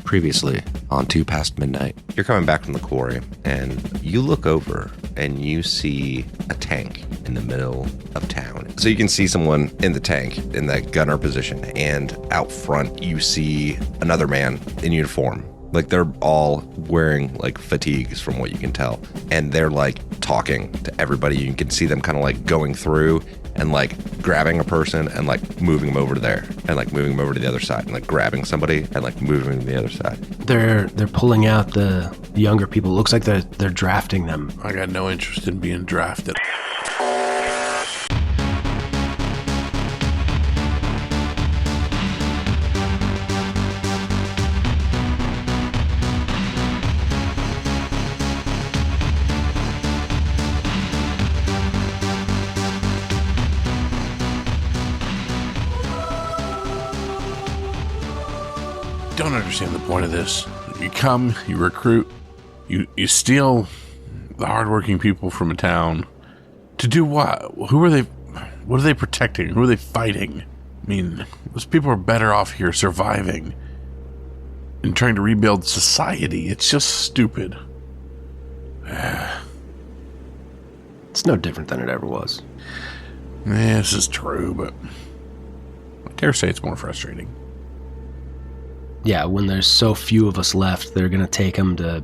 Previously on 2 Past Midnight, you're coming back from the quarry, and you look over and you see a tank in the middle of town. So you can see someone in the tank in that gunner position, and out front you see another man in uniform. Like, they're all wearing like fatigues from what you can tell, and they're like talking to everybody. You can see them kind of like going through and like grabbing a person and like moving them over to there, and like moving them over to the other side, and like grabbing somebody and like moving them to the other side. They're pulling out the younger people. It looks like they're drafting them. I got no interest in being drafted. Don't understand the point of this. You come, you recruit, you steal the hardworking people from a town to do what? Who are they? What are they protecting? Who are they fighting? I mean, those people are better off here surviving and trying to rebuild society. It's just stupid. It's no different than it ever was. Yeah, this is true, but I dare say it's more frustrating. Yeah, when there's so few of us left, they're going to take them to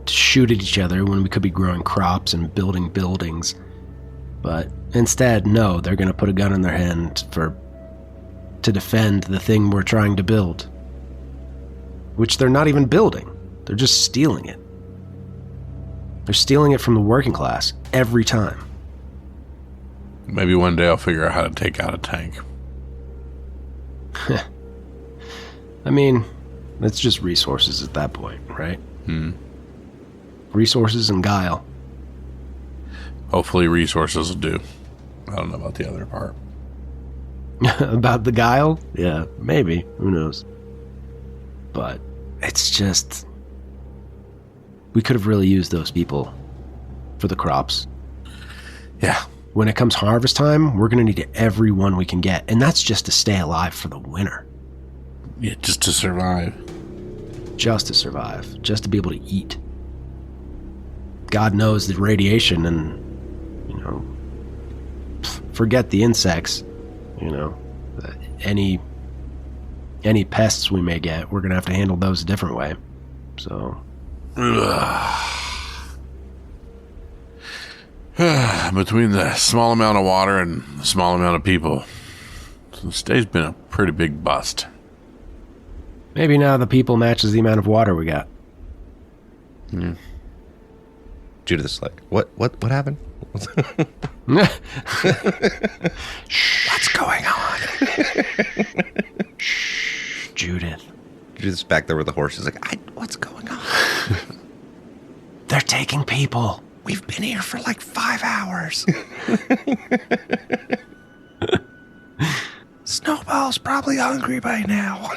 shoot at each other when we could be growing crops and building buildings. But instead, no, they're going to put a gun in their hand to defend the thing we're trying to build. Which they're not even building. They're just stealing it. They're stealing it from the working class every time. Maybe one day I'll figure out how to take out a tank. I mean, it's just resources at that point, right? Resources and guile. Hopefully resources will do. I don't know about the other part. About the guile? Yeah, maybe. Who knows? But it's just... we could have really used those people for the crops. Yeah. When it comes harvest time, we're going to need every one we can get. And that's just to stay alive for the winter. Yeah, just to survive. Just to survive. Just to be able to eat. God knows the radiation and, forget the insects, any pests we may get, we're going to have to handle those a different way. So. Between the small amount of water and the small amount of people, this day's been a pretty big bust. Maybe now the people matches the amount of water we got. Judith is like, what happened? What's going on? Shh, Judith. Judith's back there with the horse. She's like, what's going on? They're taking people. We've been here for like 5 hours. Snowball's probably hungry by now.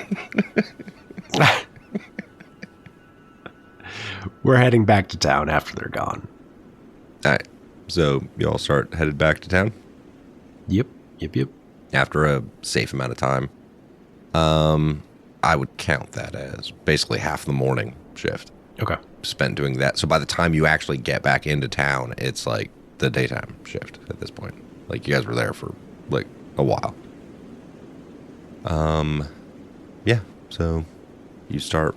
We're heading back to town after they're gone. All right. So you all start headed back to town? Yep. After a safe amount of time. I would count that as basically half the morning shift. Okay. Spent doing that. So by the time you actually get back into town, it's like the daytime shift at this point. Like, you guys were there for like a while. Yeah, so you start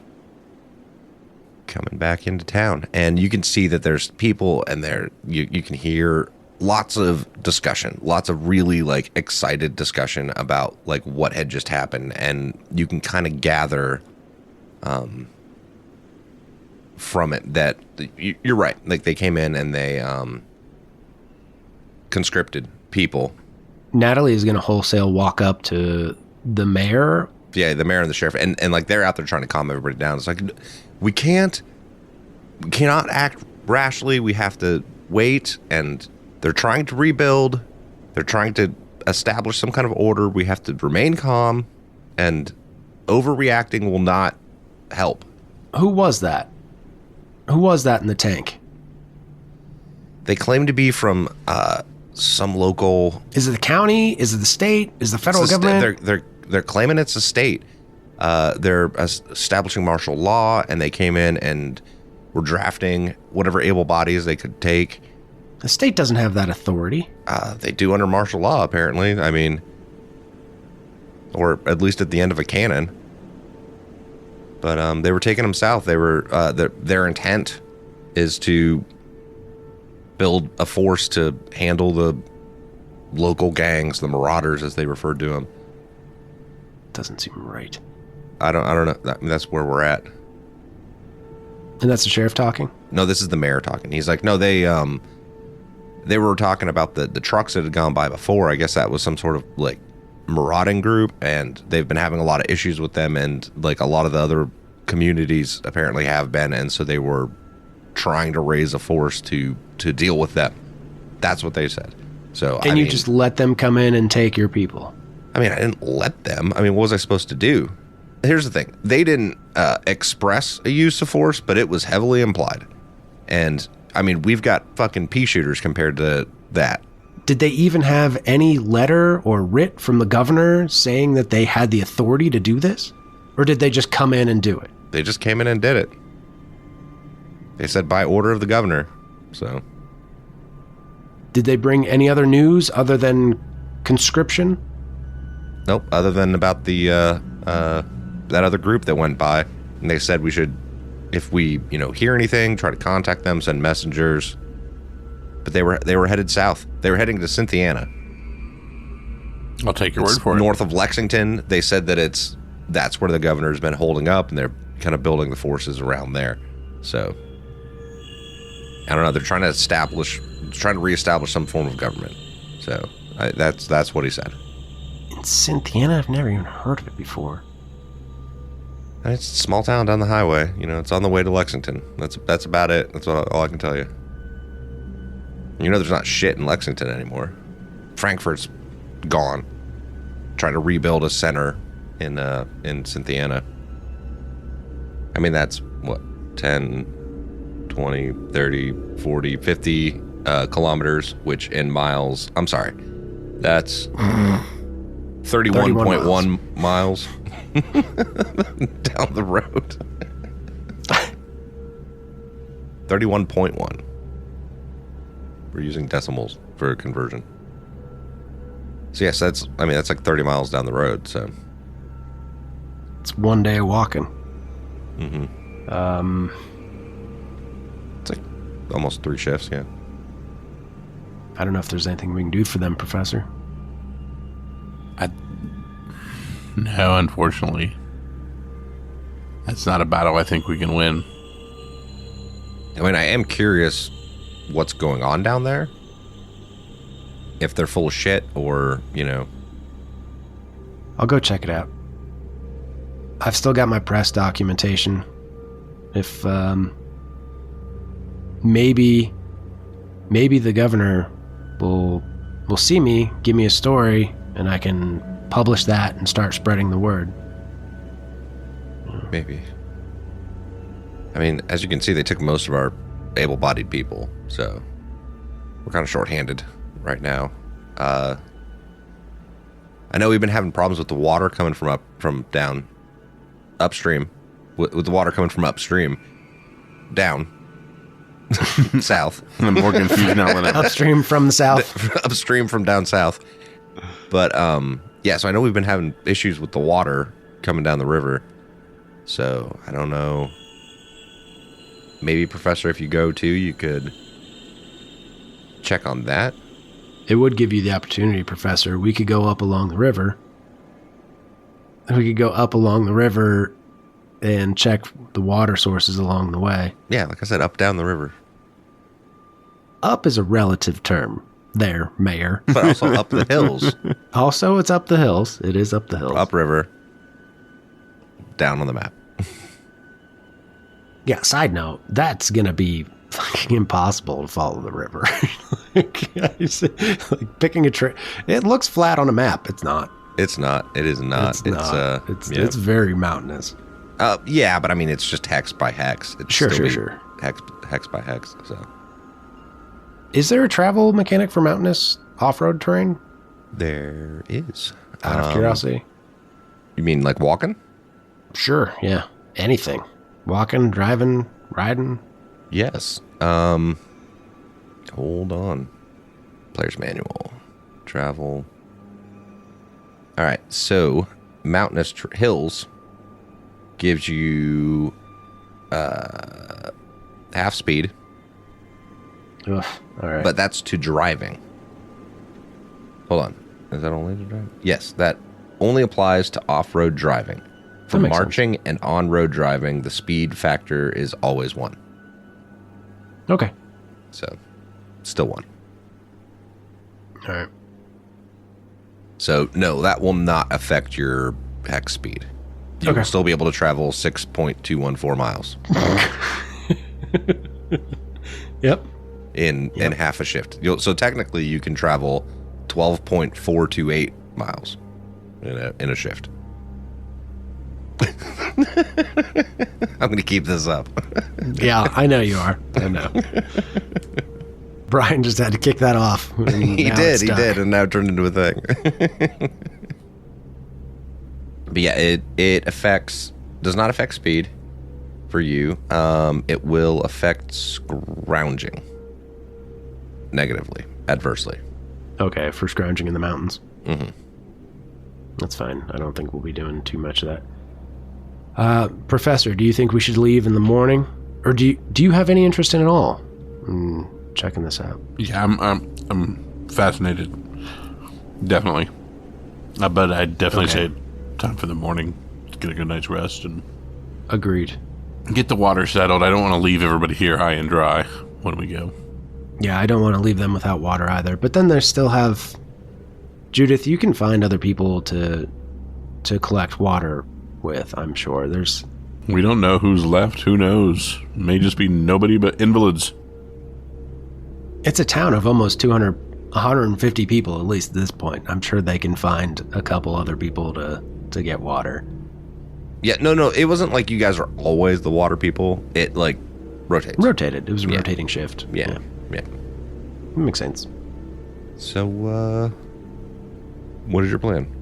coming back into town, and you can see that there's people, and you can hear lots of discussion, lots of really like excited discussion about like what had just happened, and you can kind of gather from it that you're right. Like, they came in and they conscripted people. Natalie is going to wholesale walk up to the mayor. Yeah, the mayor and the sheriff, and like they're out there trying to calm everybody down. It's like, we cannot act rashly. We have to wait, and they're trying to rebuild. They're trying to establish some kind of order. We have to remain calm, and overreacting will not help. Who was that? Who was that in the tank? They claim to be from some local. Is it the county? Is it the state? Is it the federal government? They're claiming it's a state. They're establishing martial law, and they came in and were drafting whatever able bodies they could take. The state doesn't have that authority. They do under martial law, apparently. I mean, or at least at the end of a canon. But they were taking them south. They were their intent is to build a force to handle the local gangs, the marauders, as they referred to them. Doesn't seem right. I don't know. I mean, that's where we're at. And that's the sheriff talking? No, this is the mayor talking. He's like, no, they were talking about the trucks that had gone by before. I guess that was some sort of like marauding group, and they've been having a lot of issues with them, and like a lot of the other communities apparently have been, and so they were trying to raise a force to deal with them. That's what they said. So and you just let them come in and take your people? I mean, I didn't let them. I mean, what was I supposed to do? Here's the thing. They didn't express a use of force, but it was heavily implied. And, I mean, we've got fucking pea shooters compared to that. Did they even have any letter or writ from the governor saying that they had the authority to do this? Or did they just come in and do it? They just came in and did it. They said by order of the governor. So. Did they bring any other news other than conscription? Nope, other than about the that other group that went by. And they said we should, if we, hear anything, try to contact them, send messengers. But they were headed south. They were heading to Cynthiana. I'll take your word for it. North of Lexington. They said that that's where the governor's been holding up, and they're kind of building the forces around there. So I don't know. They're trying to reestablish some form of government. So that's what he said. In Cynthiana, I've never even heard of it before. It's a small town down the highway. It's on the way to Lexington. That's about it. That's all I can tell you. There's not shit in Lexington anymore. Frankfurt's gone. Trying to rebuild a center in Cynthiana. I mean, that's what, 10, 20, 30, 40, 50 kilometers, which in miles, I'm sorry, that's 31.1 miles down the road. 31.1. We're using decimals for conversion. So yes, that's like 30 miles down the road. So it's one day of walking. Mm-hmm. It's like almost 3 shifts. Yeah. I don't know if there's anything we can do for them, Professor. No, unfortunately. That's not a battle I think we can win. I mean, I am curious what's going on down there. If they're full of shit or, I'll go check it out. I've still got my press documentation. If, maybe the governor will see me, give me a story, and I can publish that and start spreading the word. Maybe. I mean, as you can see, they took most of our able-bodied people, so we're kind of short-handed right now. I know we've been having problems with the water coming from down upstream, with the water coming from upstream down south. I'm more confused now than upstream from the south. Upstream from down south. But yeah, so I know we've been having issues with the water coming down the river. So I don't know. Maybe, Professor, if you go too, you could check on that. It would give you the opportunity, Professor. We could go up along the river. We could go up along the river and check the water sources along the way. Yeah, like I said, up down the river. Up is a relative term there, Mayor. But also up the hills. Also, it's up the hills. It is up the hills. Upriver. Down on the map. Yeah, side note, that's going to be fucking impossible to follow the river. like picking a trail. It looks flat on a map. It's not. It's not. It is not. It's very mountainous. Yeah, but I mean, it's just hex by hex. It's Sure. Hex by hex. So, is there a travel mechanic for mountainous off-road terrain? There is. Out of curiosity. You mean like walking? Sure, yeah. Anything. Walking, driving, riding. Yes. Hold on. Player's manual. Travel. All right. So, mountainous hills gives you half speed. Ugh, all right. But that's to driving. Hold on. Is that only to driving? Yes, that only applies to off-road driving. For marching and on-road driving, the speed factor is always 1. Okay. So, still 1. All right. So, no, that will not affect your hex speed. You will still be able to travel 6.214 miles. Yep. In half a shift. So, technically, you can travel 12.428 miles in a shift. I'm going to keep this up. Yeah, I know you are. I know. Brian just had to kick that off. He did, and now it turned into a thing. But yeah, it does not affect speed for you. It will affect scrounging negatively, adversely. Okay, for scrounging in the mountains. Mm-hmm. That's fine. I don't think we'll be doing too much of that. Professor, do you think we should leave in the morning? Or do you have any interest in it all? Checking this out. Yeah, I'm fascinated. Definitely. But I'd definitely say time for the morning. Get a good night's rest and Agreed. get the water settled. I don't want to leave everybody here high and dry when we go. Yeah, I don't want to leave them without water either. But then they still have... Judith, you can find other people to collect water with, I'm sure. We don't know who's left. Who knows? May just be nobody but invalids. It's a town of almost 150 people, at least at this point. I'm sure they can find a couple other people to get water. Yeah, no, it wasn't like you guys are always the water people. It, like, rotates. Rotated. It was a rotating shift. Yeah. That makes sense. So, what is your plan?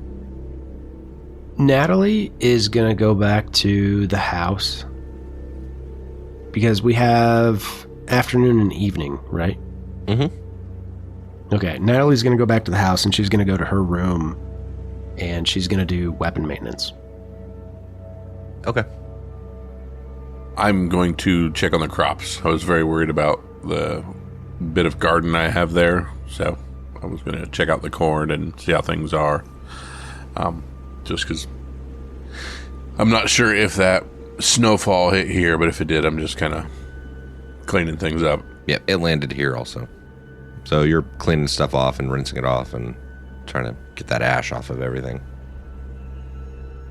Natalie is going to go back to the house because we have afternoon and evening, right? Mm-hmm. Okay, Natalie's going to go back to the house and she's going to go to her room and she's going to do weapon maintenance. Okay. I'm going to check on the crops. I was very worried about the bit of garden I have there, so I was going to check out the corn and see how things are. Just because I'm not sure if that snowfall hit here, but if it did, I'm just kind of cleaning things up. Yep, it landed here also. So you're cleaning stuff off and rinsing it off and trying to get that ash off of everything.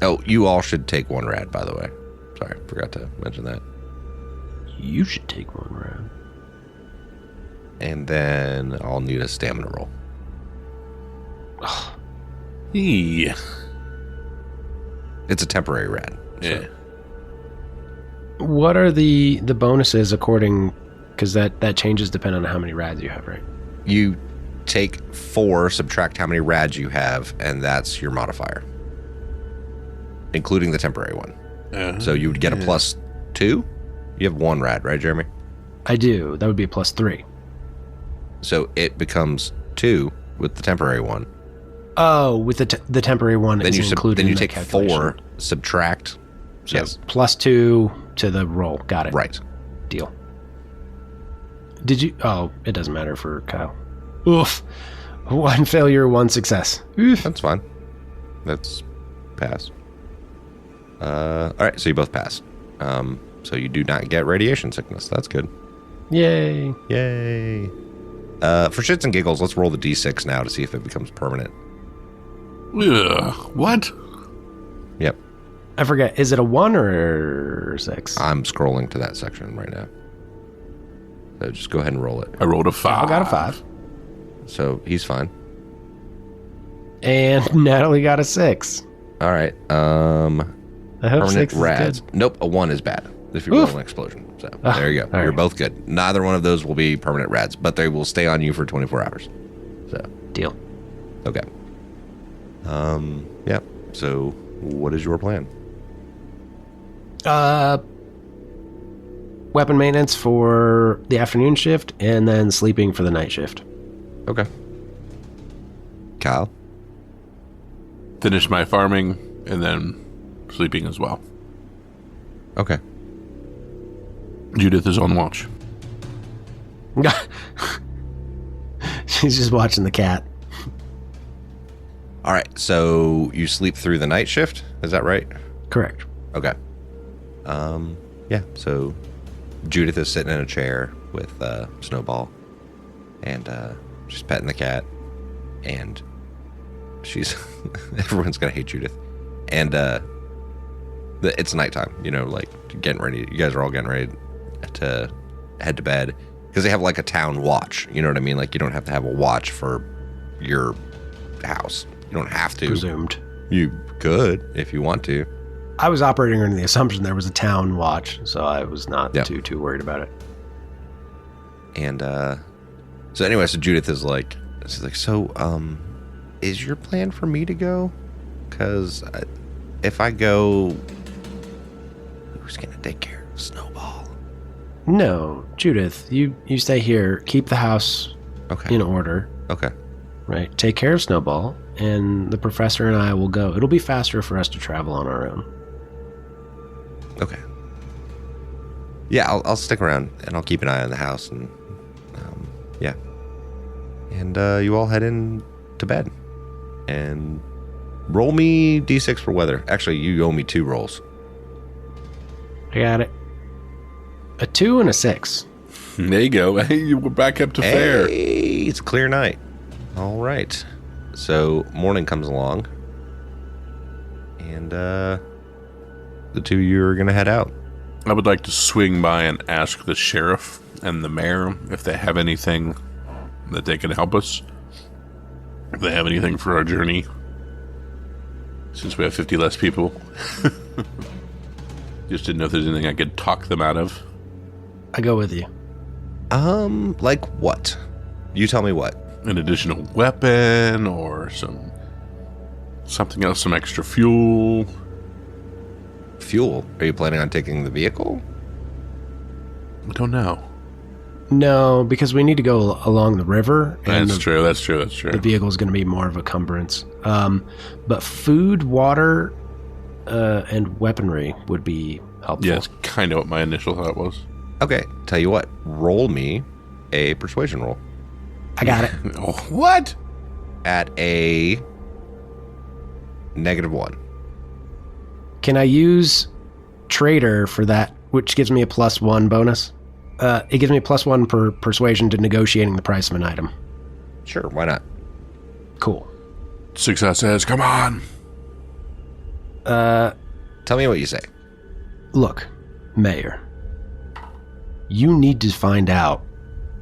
Oh, you all should take 1 rad, by the way. Sorry, forgot to mention that. You should take 1 rad. And then I'll need a stamina roll. Yeah. It's a temporary rad. Yeah. What are the bonuses according... Because that changes depending on how many rads you have, right? You take 4, subtract how many rads you have, and that's your modifier. Including the temporary one. So you would get a +2? You have 1 rad, right, Jeremy? I do. That would be a +3. So it becomes 2 with the temporary one. Oh, with the temporary one Then is included then you in take that 4, subtract. So Yes. +2 to the roll. Got it. Right. Deal. Did you... Oh, it doesn't matter for Kyle. Oof. 1 failure, 1 success. Oof. That's fine. That's pass. All right, so you both pass. So you do not get radiation sickness. That's good. Yay. Yay. For shits and giggles, let's roll the d6 now to see if it becomes permanent. Ugh, what? Yep. I forget. Is it a 1 or 6? I'm scrolling to that section right now. So just go ahead and roll it. I rolled a 5. I got a 5. So he's fine. And Natalie got a 6. All right. I hope Permanent 6 rads. is good. Nope, a 1 is bad if you Oof. roll an explosion. So there you go. all You're right. both good. Neither one of those will be permanent rads, but they will stay on you for 24 hours. So Deal. okay. Yeah. So what is your plan? Weapon maintenance for the afternoon shift, and then sleeping for the night shift. Okay. Kyle? Finish my farming, and then sleeping as well. Okay. Judith is on watch. She's just watching the cat. All right, so you sleep through the night shift, is that right? Correct. Okay. Yeah, so Judith is sitting in a chair with Snowball, and she's petting the cat, and she's everyone's gonna hate Judith, and it's nighttime, you know, like getting ready. You guys are all getting ready to head to bed because they have like a town watch. You know what I mean? Like you don't have to have a watch for your house. You don't have to. Presumed. You could if you want to. I was operating under the assumption there was a town watch, so I was not too worried about it. And so anyway, so Judith is like, so is your plan for me to go? Because if I go, who's gonna take care of Snowball? No, Judith, you stay here. Keep the house in order. Okay. Right. Take care of Snowball, and the professor and I will go. It'll be faster for us to travel on our own. Okay. Yeah, I'll stick around and I'll keep an eye on the house, and yeah. And you all head in to bed and roll me d6 for weather. Actually, you owe me 2 rolls. I got it. A 2 and a 6. There you go. Hey, we're back up to fair. Hey, it's a clear night. All right. So morning comes along, and the 2 of you are going to head out. I would like to swing by and ask the sheriff and the mayor if they have anything that they can help us. If they have anything for our journey. Since we have 50 less people. Just didn't know if there's anything I could talk them out of. I go with you. Like what? You tell me what. An additional weapon or something else, some extra fuel. Fuel? Are you planning on taking the vehicle? I don't know. No, because we need to go along the river. And That's true. The vehicle is going to be more of a cumbrance. But food, water, and weaponry would be helpful. Yeah, it's kind of what my initial thought was. Okay, tell you what. Roll me a persuasion roll. I got it. Oh, what? At a -1. Can I use Trader for that, which gives me a +1 bonus? It gives me a +1 per persuasion to negotiating the price of an item. Sure, why not? Cool. Success says, come on. Tell me what you say. Look, Mayor, you need to find out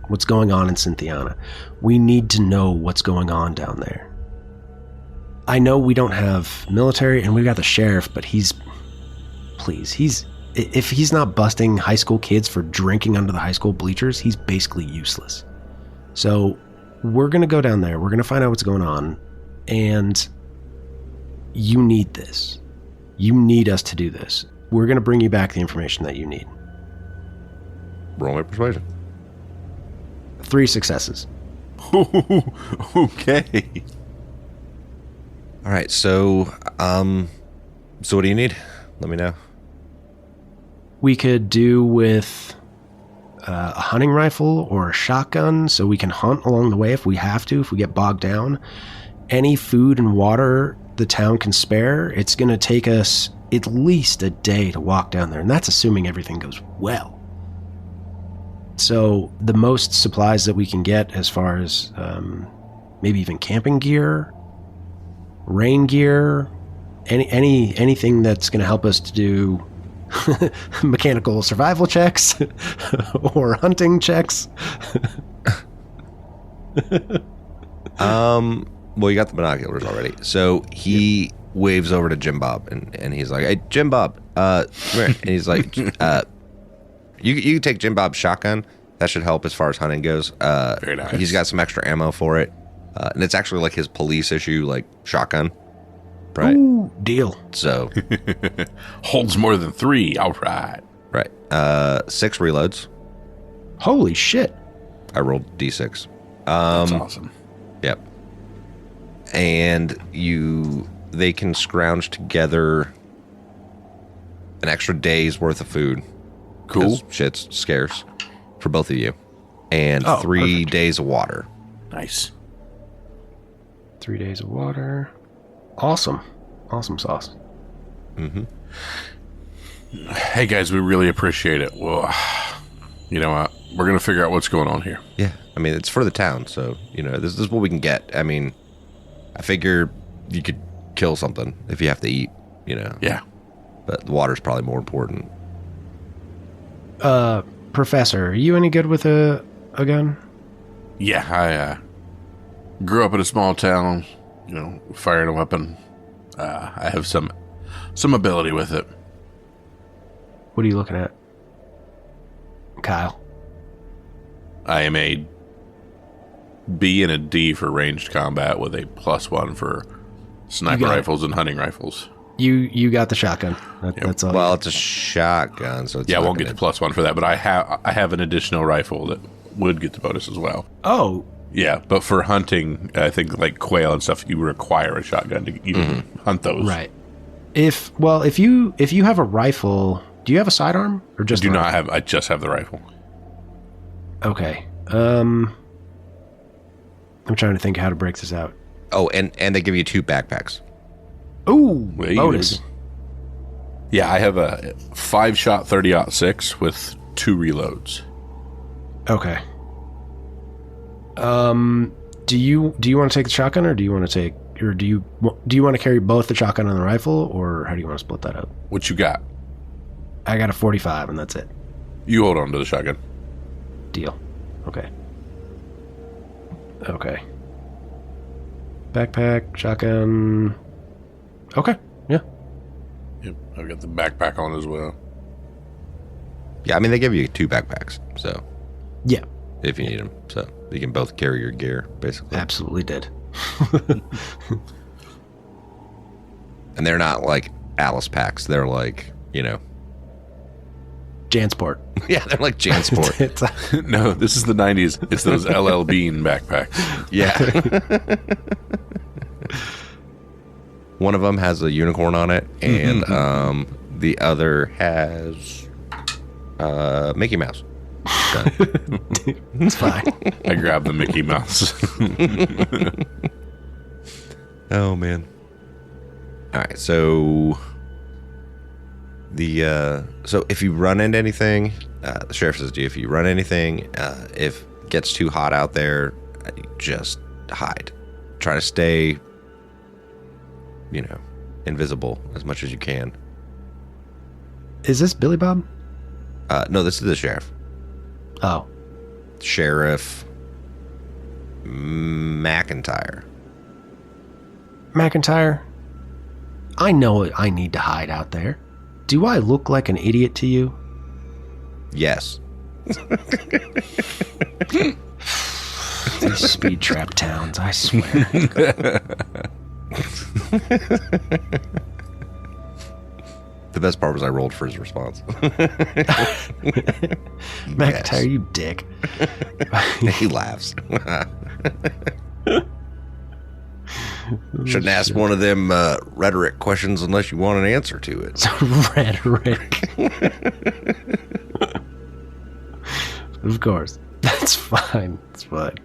what's going on in Cynthiana. We need to know what's going on down there. I know we don't have military and we've got the sheriff, but if he's not busting high school kids for drinking under the high school bleachers, he's basically useless. So we're going to go down there. We're going to find out what's going on. And you need this. You need us to do this. We're going to bring you back the information that you need. Roll my persuasion. 3 successes. Okay. All right, so what do you need? Let me know. We could do with a hunting rifle or a shotgun so we can hunt along the way if we have to, if we get bogged down. Any food and water the town can spare. It's going to take us at least a day to walk down there, and that's assuming everything goes well. So the most supplies that we can get as far as maybe even camping gear, rain gear, anything that's going to help us to do mechanical survival checks or hunting checks. Well, you got the binoculars already. So he waves over to Jim Bob and he's like, "Hey, Jim Bob, come here." And he's like, you can take Jim Bob's shotgun. That should help as far as hunting goes. Very nice. He's got some extra ammo for it. And it's actually like his police issue, like shotgun. right? Ooh, deal. So, Holds more than 3. All right. right. 6 reloads. Holy shit. I rolled D6. That's awesome. Yep. And they can scrounge together an extra day's worth of food. Cool. 'Cause shit's scarce for both of you. And 3 perfect. days of water. Nice. 3 days of water. Awesome. Awesome sauce. Hey, guys, we really appreciate it. Well, you know what? We're going to figure out what's going on here. Yeah. I mean, it's for the town, so, this is what we can get. I mean, I figure you could kill something if you have to eat, Yeah. But the water's probably more important. Professor, are you any good with a gun? Yeah, I grew up in a small town, firing a weapon. I have some ability with it. What are you looking at? Kyle. I am a B and a D for ranged combat with a +1 for sniper rifles and hunting rifles. You got the shotgun. That's all. Well, it's a shotgun, so it's I not won't get the +1 for that, but I have an additional rifle that would get the bonus as well. Oh, Yeah, but for hunting, I think like quail and stuff, you require a shotgun to even hunt those. right. If you have a rifle, do you have a sidearm or I just do the not rifle? have. I just have the rifle. Okay. I'm trying to think how to break this out. Oh, and they give you 2 backpacks. Ooh, Wait, bonus. Yeah, I have a 5-shot 30-06 with 2 reloads. Okay. Do you want to take the shotgun, or do you want to carry both the shotgun and the rifle, or how do you want to split that up? What you got? I got a 45, and that's it. You hold on to the shotgun. Deal. Okay. Backpack, shotgun. Okay. Yeah. Yep, I've got the backpack on as well. Yeah, I mean, they give you 2 backpacks, so Yeah. if you need them. So you can both carry your gear, basically. Absolutely did. And they're not like Alice packs. They're like, Jansport. yeah, they're like Jansport. It's No, this is the 90s. It's those LL Bean backpacks. Yeah. One of them has a unicorn on it, and the other has Mickey Mouse. So, it's fine. I grabbed the Mickey Mouse. oh man. All right, so so if you run into anything, the sheriff says to you, if you run anything, if it gets too hot out there, just hide. Try to stay, invisible as much as you can. Is this Billy Bob? No, this is the sheriff. Oh. Sheriff McIntyre. McIntyre, I know I need to hide out there. Do I look like an idiot to you? Yes. These speed trap towns, I swear. The best part was I rolled for his response. McIntyre, you dick. He laughs. Shouldn't ask one of them rhetoric questions unless you want an answer to it. Rhetoric. Of course. That's fine. It's fine.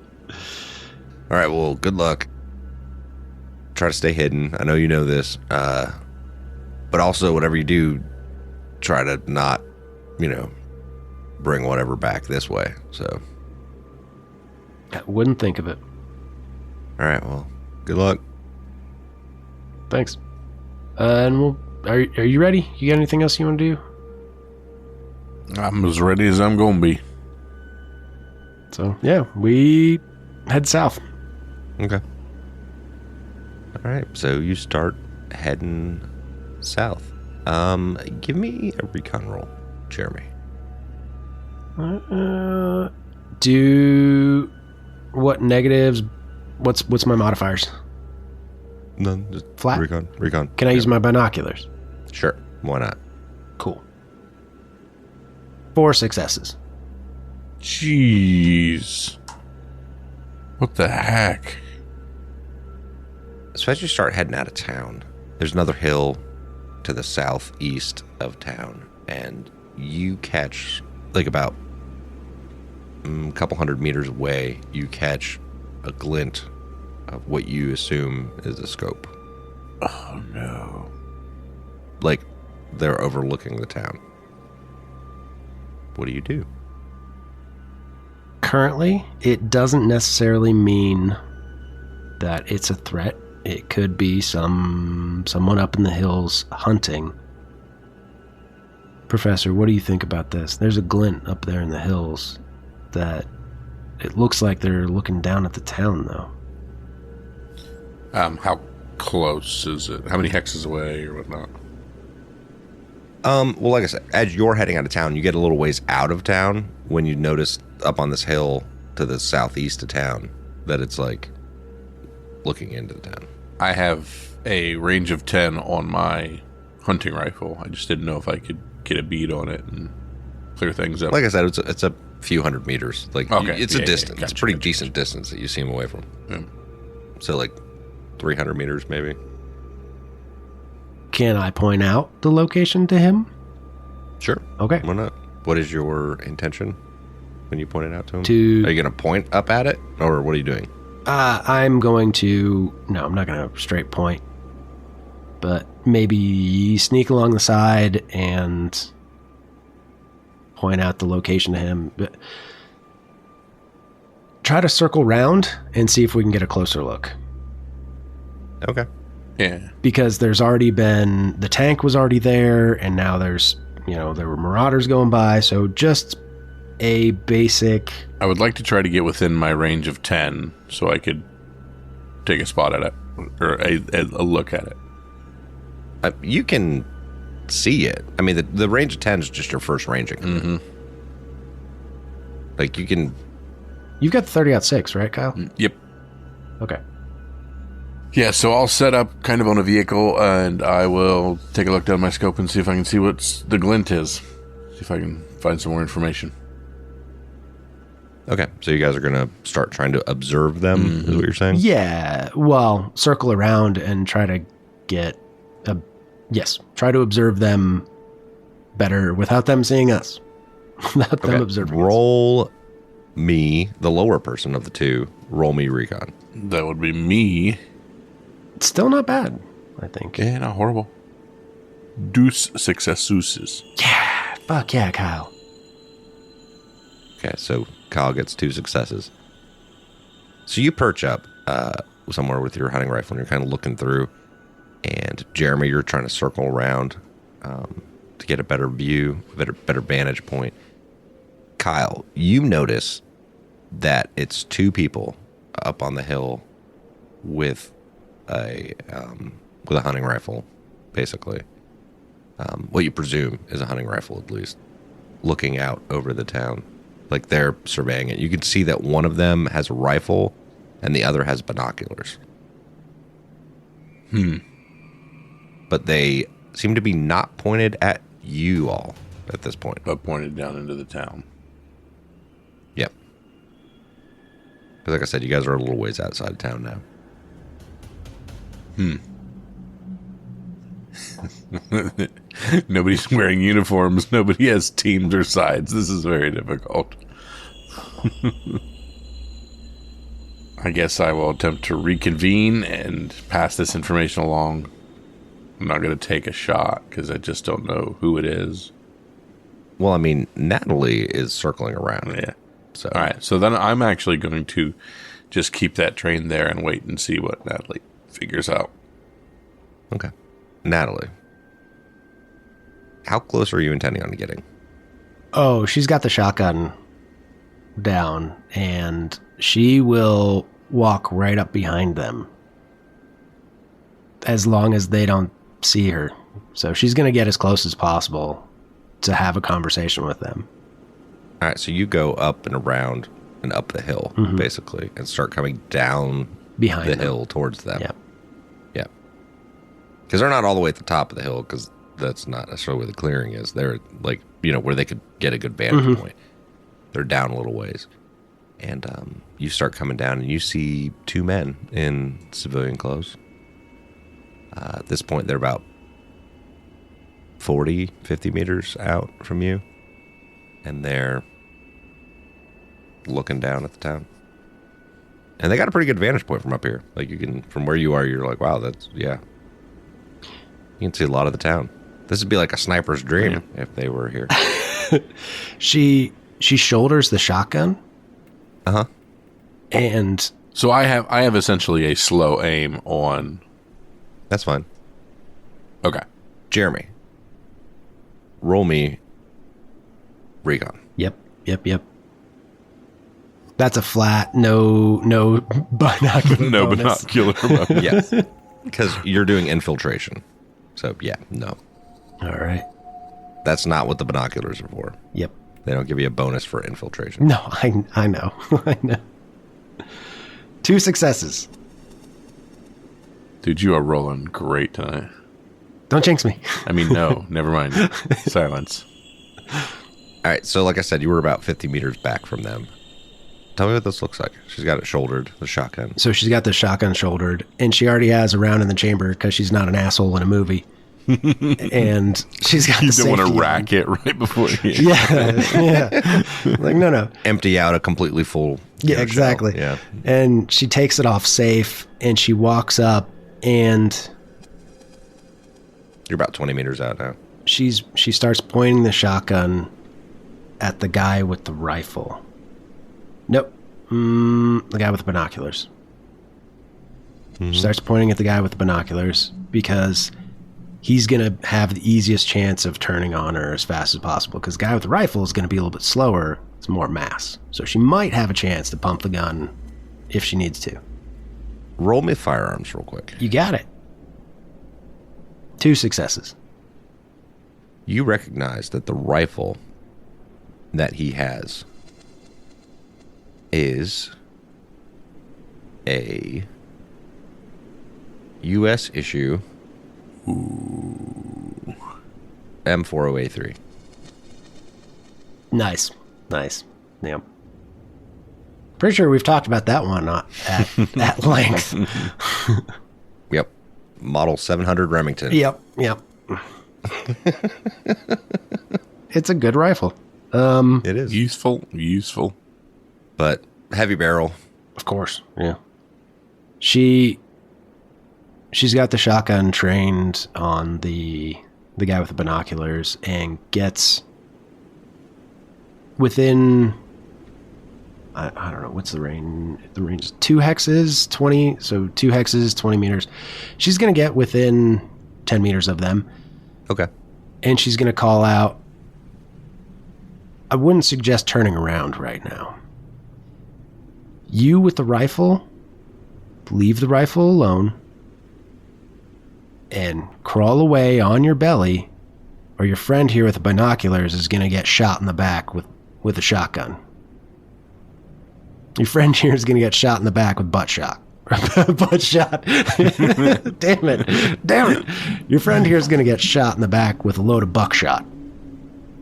All right, well, good luck. Try to stay hidden. I know you know this. But also, whatever you do, try to not, bring whatever back this way. So. I wouldn't think of it. All right, well, good luck. Thanks. And are you ready? You got anything else you want to do? I'm as ready as I'm going to be. So, yeah, we head south. Okay. All right, so you start heading south. Give me a recon roll, Jeremy. Do what negatives? What's my modifiers? No, just Flat? Recon. Can I use my binoculars? Sure. Why not? Cool. 4 successes. Jeez. What the heck? So as you start heading out of town, there's another hill to the southeast of town, and you catch, like about a couple hundred meters away, you catch a glint of what you assume is a scope. Oh, no. Like, they're overlooking the town. What do you do? Currently, it doesn't necessarily mean that it's a threat. It could be someone up in the hills hunting. Professor, what do you think about this? There's a glint up there in the hills that it looks like they're looking down at the town, though. How close is it? How many hexes away or whatnot? Well, like I said, as you're heading out of town, you get a little ways out of town when you notice up on this hill to the southeast of town that it's like looking into the town. I have a range of 10 on my hunting rifle. I just didn't know if I could get a bead on it and clear things up. Like I said, it's a few hundred meters. Like, okay. It's a distance. It's a pretty decent distance that you see him away from. Yeah. So like 300 meters maybe. Can I point out the location to him? Sure. Okay. Why not? What is your intention when you point it out to him? To Are you going to point up at it, or what are you doing? I'm going to... No, I'm not going to straight point. But maybe sneak along the side and point out the location to him. But try to circle round and see if we can get a closer look. Okay. Yeah. Because there's already been... The tank was already there, and now there's... there were marauders going by, so just a basic... I would like to try to get within my range of 10 so I could take a spot at it, or a look at it. You can see it. I mean, the range of 10 is just your first ranging. Mm-hmm. Like, you can... You've got the 30-06, right, Kyle? Yep. Okay. Yeah, so I'll set up kind of on a vehicle, and I will take a look down my scope and see if I can see what the glint is. See if I can find some more information. Okay, so you guys are going to start trying to observe them, is what you're saying? Yeah, well, circle around and try to get try to observe them better without them seeing us. Without them observing us. Roll me, the lower person of the two, roll me recon. That would be me. Still not bad, I think. Yeah, not horrible. Deuce successes. Yeah, fuck yeah, Kyle. Okay, so Kyle gets 2 successes. So you perch up somewhere with your hunting rifle and you're kind of looking through. And Jeremy, you're trying to circle around to get a better view, better vantage point. Kyle, you notice that it's 2 people up on the hill with a hunting rifle, basically. What you presume is a hunting rifle, at least, looking out over the town. Like, they're surveying it. You can see that one of them has a rifle and the other has binoculars. But they seem to be not pointed at you all at this point. But pointed down into the town. Yep. Because like I said, you guys are a little ways outside of town now. Nobody's wearing uniforms. Nobody has teams or sides. This is very difficult. I guess I will attempt to reconvene and pass this information along. I'm not going to take a shot because I just don't know who it is. Well, I mean, Natalie is circling around. Yeah. So, all right. So then I'm actually going to just keep that train there and wait and see what Natalie figures out. Okay. Natalie, how close are you intending on getting? Oh, she's got the shotgun down, and she will walk right up behind them as long as they don't see her. So she's going to get as close as possible to have a conversation with them. All right, so you go up and around and up the hill, basically, and start coming down Behind the them. hill towards them. Yep. Yep. Because they're not all the way at the top of the hill, because that's not necessarily where the clearing is. They're like, where they could get a good vantage point. They're down a little ways. And you start coming down, and you see two men in civilian clothes. At this point, they're about 40, 50 meters out from you. And they're looking down at the town. And they got a pretty good vantage point from up here. Like, you can, from where you are, you're like, wow, that's, yeah. You can see a lot of the town. This would be like a sniper's dream if they were here. She shoulders the shotgun. Uh-huh. And so I have essentially a slow aim on. That's fine. Okay. Jeremy, roll me recon. Yep. That's a flat, no binocular No bonus. binocular. Yes. Because you're doing infiltration. So, yeah, no. All right. That's not what the binoculars are for. Yep. They don't give you a bonus for infiltration. No, I know. I know. 2 successes. Dude, you are rolling great tonight. Don't jinx me. I mean, no, never mind. Silence. All right, so like I said, you were about 50 meters back from them. Tell me what this looks like. She's got it shouldered, the shotgun. So she's got the shotgun shouldered, and she already has a round in the chamber because she's not an asshole in a movie. And she's got You the don't want to safety rack it right before you. Yeah. Like, no. Empty out a completely full. Yeah, exactly. Shell. Yeah. And she takes it off safe, and she walks up, and You're about 20 meters out now. she starts pointing the shotgun at the guy with the rifle. Nope. The guy with the binoculars. She starts pointing at the guy with the binoculars because he's going to have the easiest chance of turning on her as fast as possible, because the guy with the rifle is going to be a little bit slower. It's more mass. So she might have a chance to pump the gun if she needs to. Roll me firearms real quick. You got it. 2 successes. You recognize that the rifle that he has is a U.S. issue M40A3. Nice. Yep. Pretty sure we've talked about that one at length. Yep. Model 700 Remington. Yep. It's a good rifle. It is. Useful. But heavy barrel. Of course. Yeah. She's got the shotgun trained on the guy with the binoculars and gets within, I don't know, what's the range? The range is 2 hexes, 20, so 2 hexes, 20 meters. She's going to get within 10 meters of them. Okay. And she's going to call out. I wouldn't suggest turning around right now. You with the rifle, leave the rifle alone and crawl away on your belly, or your friend here with the binoculars is going to get shot in the back with a shotgun. Your friend here is going to get shot in the back with butt shot. Butt shot. Damn it. Your friend here is going to get shot in the back with a load of buckshot.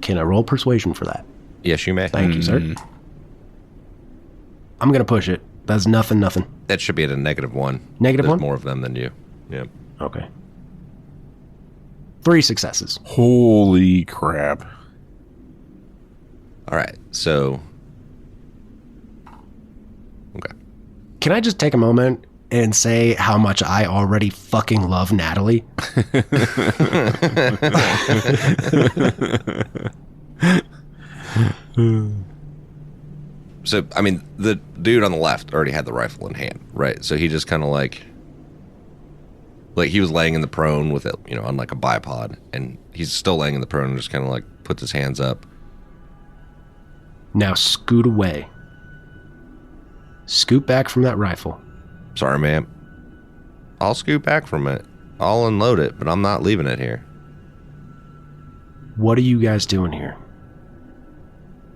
Can I roll persuasion for that? Yes, you may. Thank you, sir. I'm going to push it. That's nothing. That should be at a -1. -1? There's more of them than you. Yeah. Okay. 3 successes. Holy crap. All right. So. Okay. Can I just take a moment and say how much I already fucking love Natalie? So, I mean, the dude on the left already had the rifle in hand, right? So he just kind of like he was laying in the prone with it, on like a bipod, and he's still laying in the prone and just kind of like puts his hands up. Now scoot away. Scoot back from that rifle. Sorry, ma'am. I'll scoot back from it. I'll unload it, but I'm not leaving it here. What are you guys doing here?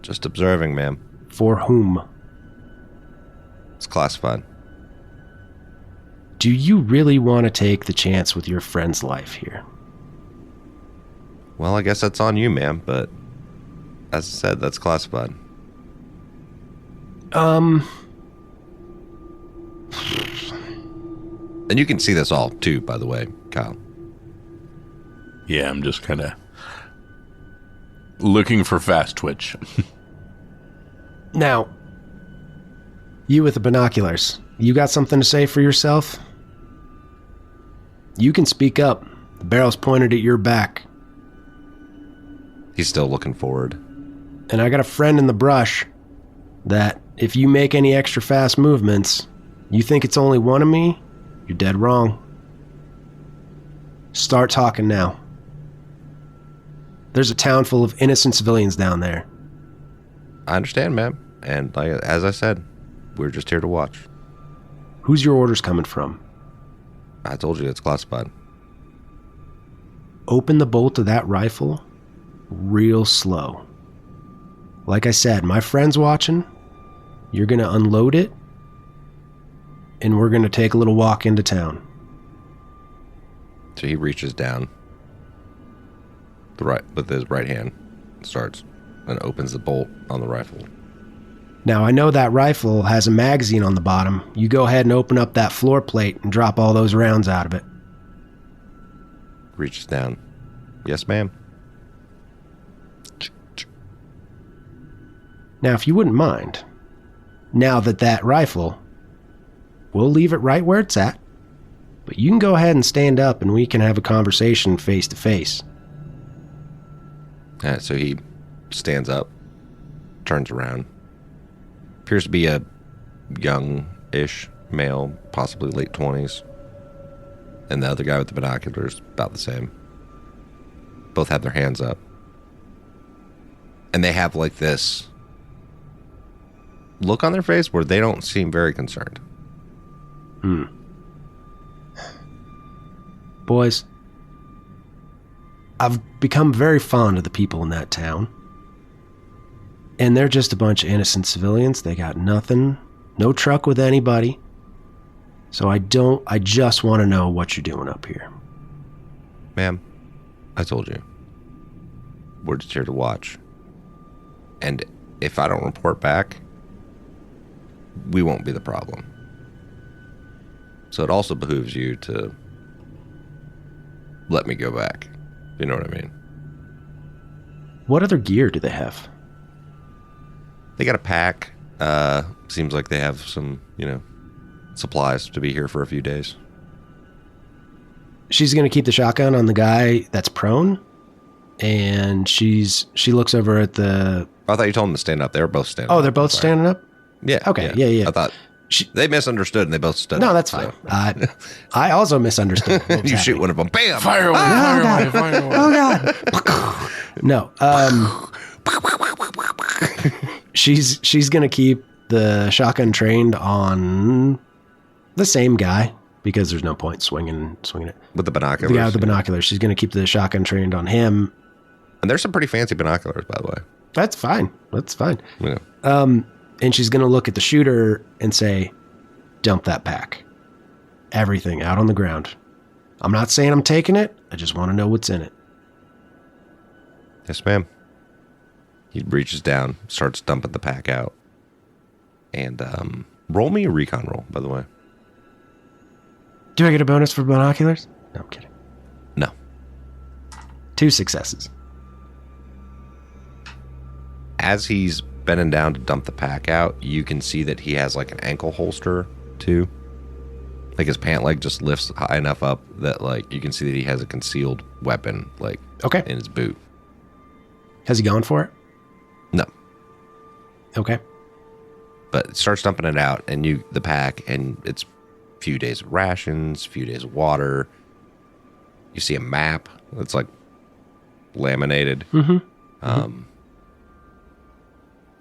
Just observing, ma'am. For whom? It's classified. Do you really want to take the chance with your friend's life here? Well, I guess that's on you, ma'am, but as I said, that's classified. And you can see this all, too, by the way, Kyle. Yeah, I'm just kind of looking for fast twitch. Now, you with the binoculars, you got something to say for yourself? You can speak up. The barrel's pointed at your back. He's still looking forward. And I got a friend in the brush that if you make any extra fast movements, you think it's only one of me, you're dead wrong. Start talking now. There's a town full of innocent civilians down there. I understand, ma'am. And as I said, we're just here to watch. Who's your orders coming from? I told you it's classified. Open the bolt of that rifle real slow. Like I said, my friend's watching. You're going to unload it, and we're going to take a little walk into town. So he reaches down with his right hand, starts, and opens the bolt on the rifle. Now, I know that rifle has a magazine on the bottom. You go ahead and open up that floor plate and drop all those rounds out of it. Reaches down. Yes, ma'am. Now, if you wouldn't mind, now that rifle, we'll leave it right where it's at, but you can go ahead and stand up and we can have a conversation face to face. So he stands up, turns around. Appears to be a young-ish male, possibly late 20s. And the other guy with the binoculars, about the same. Both have their hands up. And they have like this look on their face where they don't seem very concerned. Boys, I've become very fond of the people in that town. And they're just a bunch of innocent civilians. They got nothing, no truck with anybody. So I just want to know what you're doing up here. Ma'am, I told you. We're just here to watch. And if I don't report back, we won't be the problem. So it also behooves you to let me go back. You know what I mean? What other gear do they have? They got a pack. Seems like they have some, supplies to be here for a few days. She's going to keep the shotgun on the guy that's prone. And she looks over at the... I thought you told them to stand up. They were both standing up. Oh, they're both standing up? Yeah. Okay, yeah. I thought they misunderstood and they both stood up. No, that's fine. I also misunderstood. You shoot one of them. Bam! Fire away, fire away. Oh, God. No. She's going to keep the shotgun trained on the same guy because there's no point swinging it. With the binoculars. The guy with the binoculars. She's going to keep the shotgun trained on him. And there's some pretty fancy binoculars, by the way. That's fine. Yeah. And she's going to look at the shooter and say, dump that pack. Everything out on the ground. I'm not saying I'm taking it. I just want to know what's in it. Yes, ma'am. He reaches down, starts dumping the pack out. And roll me a recon roll, by the way. Do I get a bonus for binoculars? No, I'm kidding. No. 2 successes. As he's bending down to dump the pack out, you can see that he has like an ankle holster too. Like his pant leg just lifts high enough up that like you can see that he has a concealed weapon like in his boot. Has he gone for it? No. Okay. But it starts dumping it out and the pack, and it's a few days of rations, a few days of water. You see a map that's like laminated. Mm-hmm.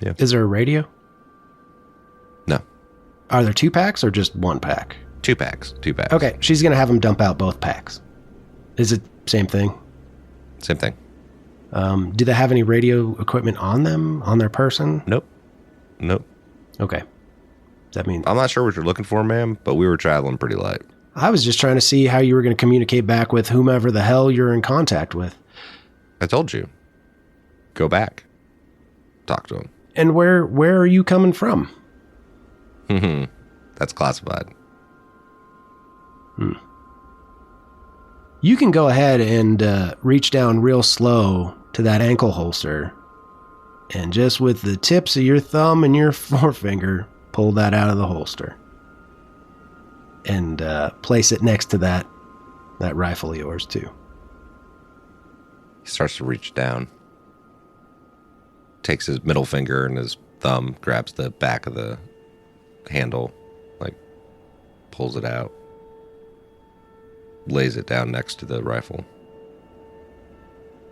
Yeah. Is there a radio? No. Are there 2 packs or just 1 pack? 2 packs. 2 packs. Okay, she's going to have him dump out both packs. Is it same thing? Same thing. Do they have any radio equipment on them, on their person? Nope. Okay. That means... I'm not sure what you're looking for, ma'am, but we were traveling pretty light. I was just trying to see how you were going to communicate back with whomever the hell you're in contact with. I told you. Go back. Talk to him. And where are you coming from? That's classified. You can go ahead and reach down real slow to that ankle holster, and just with the tips of your thumb and your forefinger, pull that out of the holster. And place it next to that rifle of yours, too. He starts to reach down. Takes his middle finger and his thumb, grabs the back of the handle, like pulls it out, lays it down next to the rifle.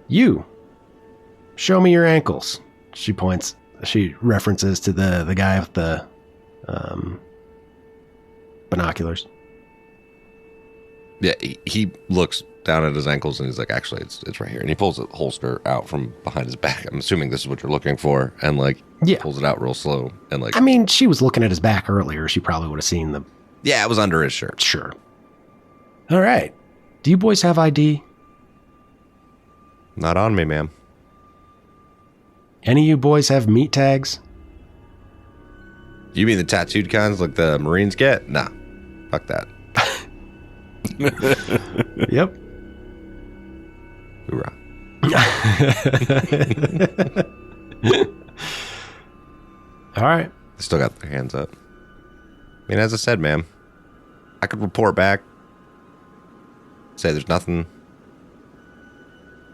You, show me your ankles. She references to the guy with the binoculars. Yeah, he looks down at his ankles and he's like, actually, it's right here. And he pulls a holster out from behind his back. I'm assuming this is what you're looking for. And pulls it out real slow. And I mean, she was looking at his back earlier. She probably would have seen the... Yeah, it was under his shirt. Sure. All right. Do you boys have ID? Not on me, ma'am. Any of you boys have meat tags? You mean the tattooed kinds like the Marines get? Nah. Fuck that. Yep. Hoorah. All right. They still got their hands up. I mean, as I said, ma'am, I could report back, say there's nothing,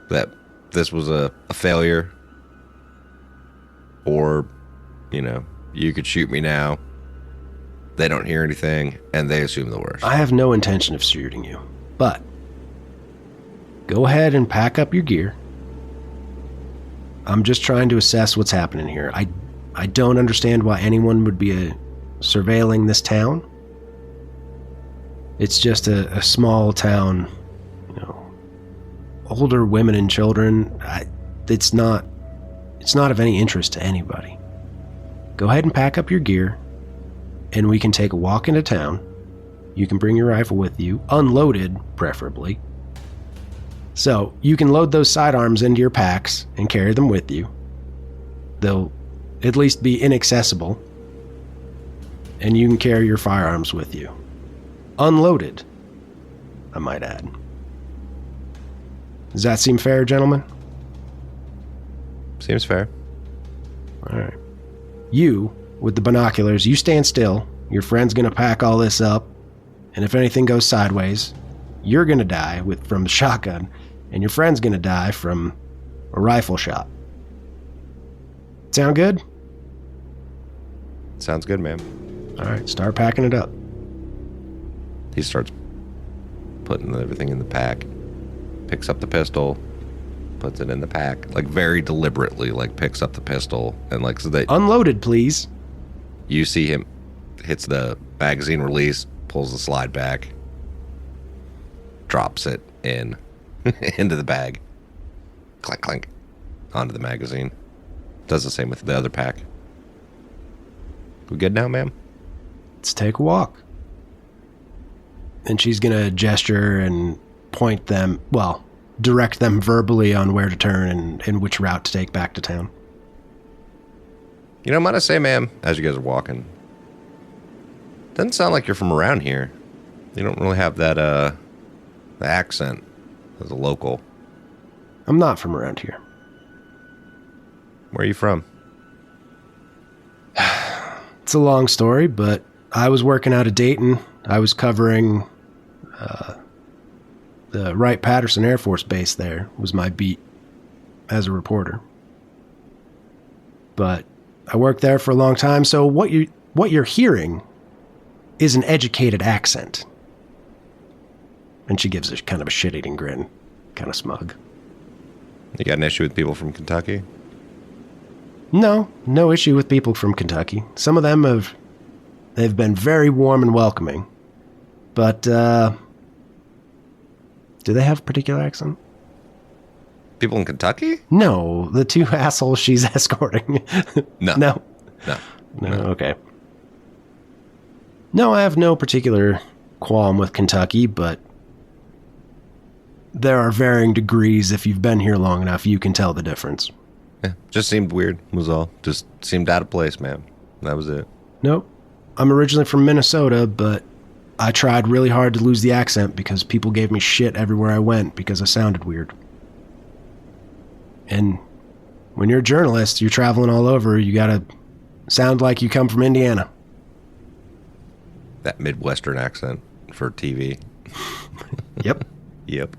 that this was a failure, or, you could shoot me now. They don't hear anything, and they assume the worst. I have no intention of shooting you, but go ahead and pack up your gear. I'm just trying to assess what's happening here. I don't understand why anyone would be surveilling this town. It's just a small town, older women and children. It's not of any interest to anybody. Go ahead and pack up your gear, and we can take a walk into town. You can bring your rifle with you, unloaded, preferably. So you can load those sidearms into your packs and carry them with you. They'll at least be inaccessible. And you can carry your firearms with you. Unloaded, I might add. Does that seem fair, gentlemen? Seems fair. All right. You, with the binoculars, you stand still. Your friend's going to pack all this up. And if anything goes sideways, you're going to die from the shotgun. And your friend's going to die from a rifle shot. Sound good? Sounds good, ma'am. All right, start packing it up. He starts putting everything in the pack, picks up the pistol, puts it in the pack, very deliberately, picks up the pistol, and so that... Unloaded, please. You see him, hits the magazine release, pulls the slide back, drops it into the bag, clink, clink, onto the magazine. Does the same with the other pack. We good now, ma'am? Let's take a walk. And she's going to gesture and point them, direct them verbally on where to turn and which route to take back to town. Might I say, ma'am, as you guys are walking, doesn't sound like you're from around here. You don't really have that, the accent as a local. I'm not from around here. Where are you from? It's a long story, but I was working out of Dayton. I was covering the Wright-Patterson Air Force Base. There was my beat as a reporter. But I worked there for a long time, so what you're hearing is an educated accent. And she gives a kind of a shit-eating grin, kind of smug. You got an issue with people from Kentucky? No issue with people from Kentucky. Some of them they've been very warm and welcoming. But, do they have a particular accent? People in Kentucky? No, the two assholes she's escorting. No. Okay. No, I have no particular qualm with Kentucky, but there are varying degrees. If you've been here long enough, you can tell the difference. Yeah, just seemed weird, was all. Just seemed out of place, man. That was it. Nope. I'm originally from Minnesota, but I tried really hard to lose the accent because people gave me shit everywhere I went because I sounded weird. And when you're a journalist, you're traveling all over, you gotta sound like you come from Indiana. That Midwestern accent for TV. Yep. Yep.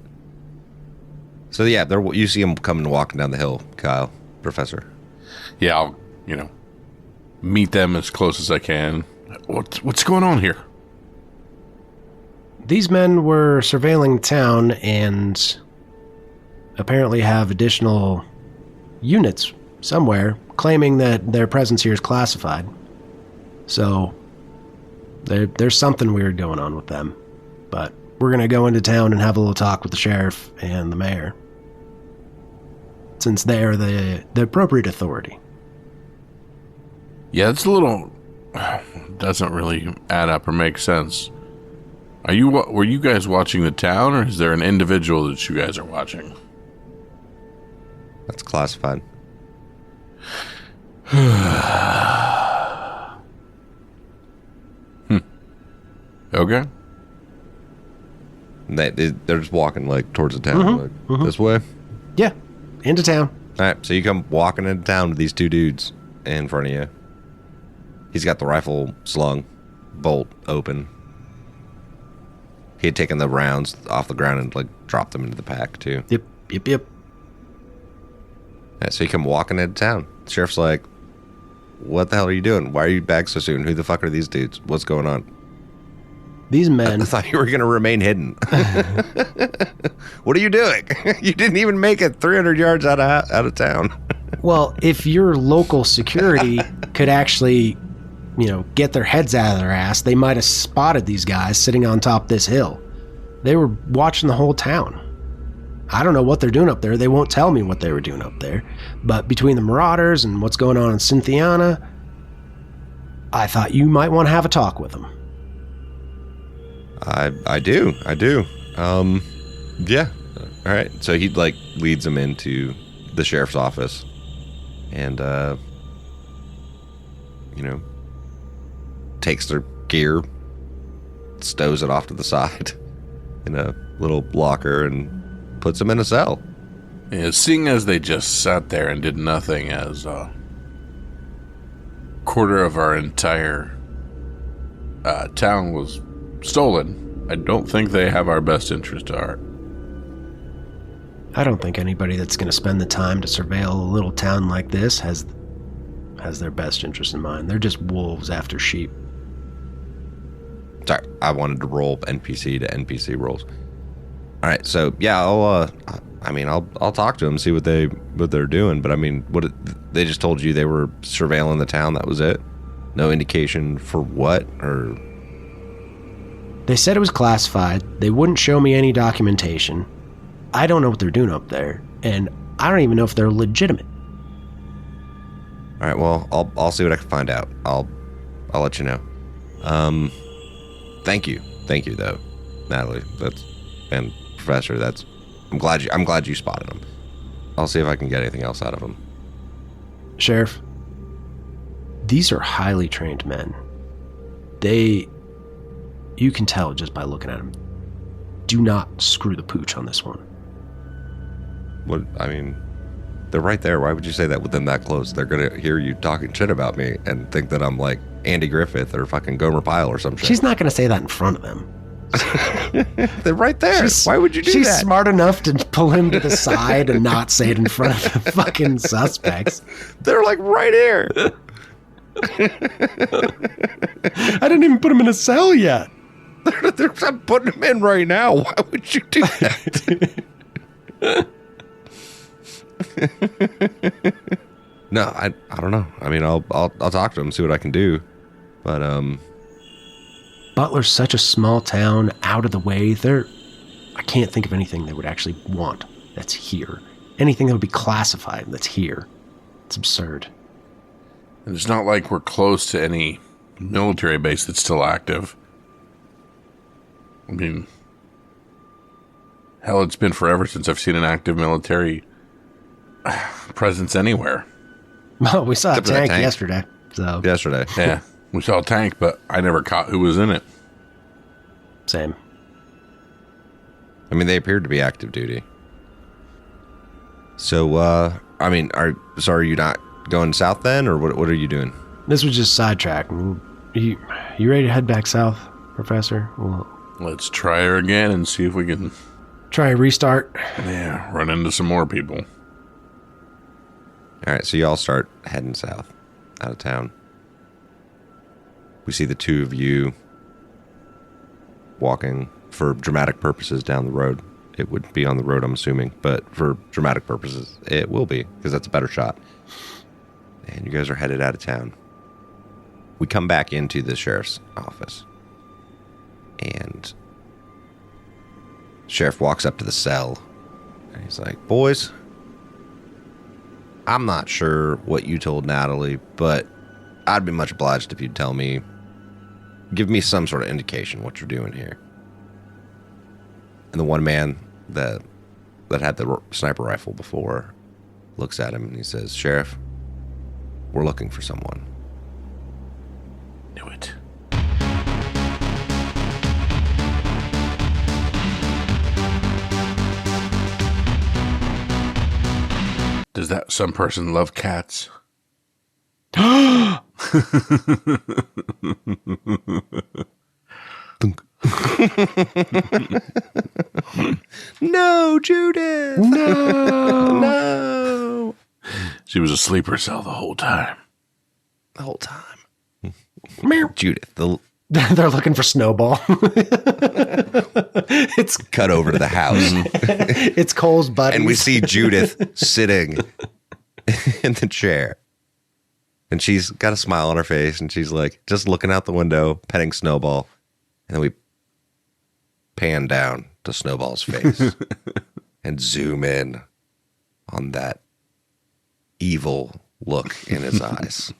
So yeah, you see him coming walking down the hill, Kyle, Professor. Yeah, I'll, meet them as close as I can. What's going on here? These men were surveilling the town and apparently have additional units somewhere claiming that their presence here is classified. So there's something weird going on with them. But we're going to go into town and have a little talk with the sheriff and the mayor, since they are the appropriate authority. Yeah, it's a little... doesn't really add up or make sense. Were you guys watching the town, or is there an individual that you guys are watching? That's classified. Okay. They're just walking towards the town, this way. Yeah, into town. All right, so you come walking into town with these two dudes in front of you. He's got the rifle slung, bolt open. He had taken the rounds off the ground and dropped them into the pack too. Yep. All right, so you come walking into town. The sheriff's like, "What the hell are you doing? Why are you back so soon? Who the fuck are these dudes? What's going on?" These men... I thought you were going to remain hidden. What are you doing? You didn't even make it 300 yards out of town. Well, if your local security could actually, get their heads out of their ass, they might have spotted these guys sitting on top of this hill. They were watching the whole town. I don't know what they're doing up there. They won't tell me what they were doing up there. But between the marauders and what's going on in Cynthiana, I thought you might want to have a talk with them. I do. Yeah. All right. So he leads them into the sheriff's office and, takes their gear, stows it off to the side in a little locker and puts them in a cell. Yeah, seeing as they just sat there and did nothing as a quarter of our entire town was stolen, I don't think they have our best interest at heart. I don't think anybody that's going to spend the time to surveil a little town like this has their best interest in mind. They're just wolves after sheep. Sorry, I wanted to roll NPC to NPC rolls. All right, so yeah, I'll talk to them, see what they're doing. But they just told you they were surveilling the town. That was it. No indication for what, or they said it was classified. They wouldn't show me any documentation. I don't know what they're doing up there, and I don't even know if they're legitimate. All right, well, I'll see what I can find out. I'll let you know. Thank you though, Natalie. And Professor. I'm glad you spotted him. I'll see if I can get anything else out of him. Sheriff, these are highly trained men. You can tell just by looking at them. Do not screw the pooch on this one. What? They're right there. Why would you say that with them that close? They're gonna hear you talking shit about me and think that I'm like Andy Griffith or fucking Gomer Pyle or some shit. She's not gonna say that in front of them. They're right there. Why would you do that? She's smart enough to pull him to the side and not say it in front of the fucking suspects. They're right here. I didn't even put him in a cell yet. I'm putting him in right now. Why would you do that? No, I don't know. I'll talk to him, see what I can do. But Butler's such a small town, out of the way. I can't think of anything they would actually want that's here. Anything that would be classified that's here. It's absurd. And it's not like we're close to any military base that's still active. I mean, hell, it's been forever since I've seen an active military presence anywhere. Well, we saw Except a for that tank tank. yesterday. So Yesterday. Yeah, we saw a tank, but I never caught who was in it. same. I mean, they appeared to be active duty. So, I mean, are you not going south then, or what are you doing? This was just sidetrack. You ready to head back south, Professor? We'll Let's try her again and see if we can, try a restart. run into some more people. All right, so y'all start heading south, out of town. We see the two of you walking for dramatic purposes down the road. It would be on the road, I'm assuming, but for dramatic purposes, it will be, because that's a better shot. And you guys are headed out of town. We come back into the sheriff's office, and sheriff walks up to the cell, and he's like, boys, I'm not sure what you told Natalie, but I'd be much obliged if you'd tell me, give me some sort of indication what you're doing here. And the one man that had the sniper rifle before looks at him and he says, Sheriff, we're looking for someone. Knew it. Does that some person love cats? No, Judith! No! No! She was a sleeper cell the whole time. The whole time. Meow. Judith, They're looking for Snowball. It's cut over to the house. it's Cole's buddy. And we see Judith sitting in the chair. And she's got a smile on her face, and she's like, just looking out the window, petting Snowball. And then we pan down to Snowball's face and zoom in on that evil look in his eyes.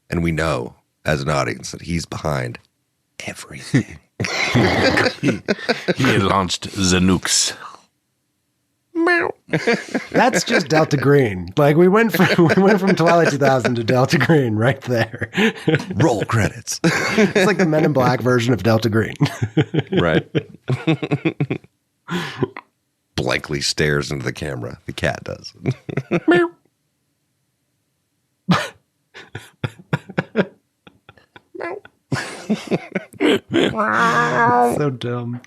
And we know, as an audience, that he's behind everything. He launched the nukes. That's just Delta Green. Like we went from Twilight 2000 to Delta Green right there. Roll credits. It's like the Men in Black version of Delta Green. Right. Blankly stares into the camera. The cat does. So dumb.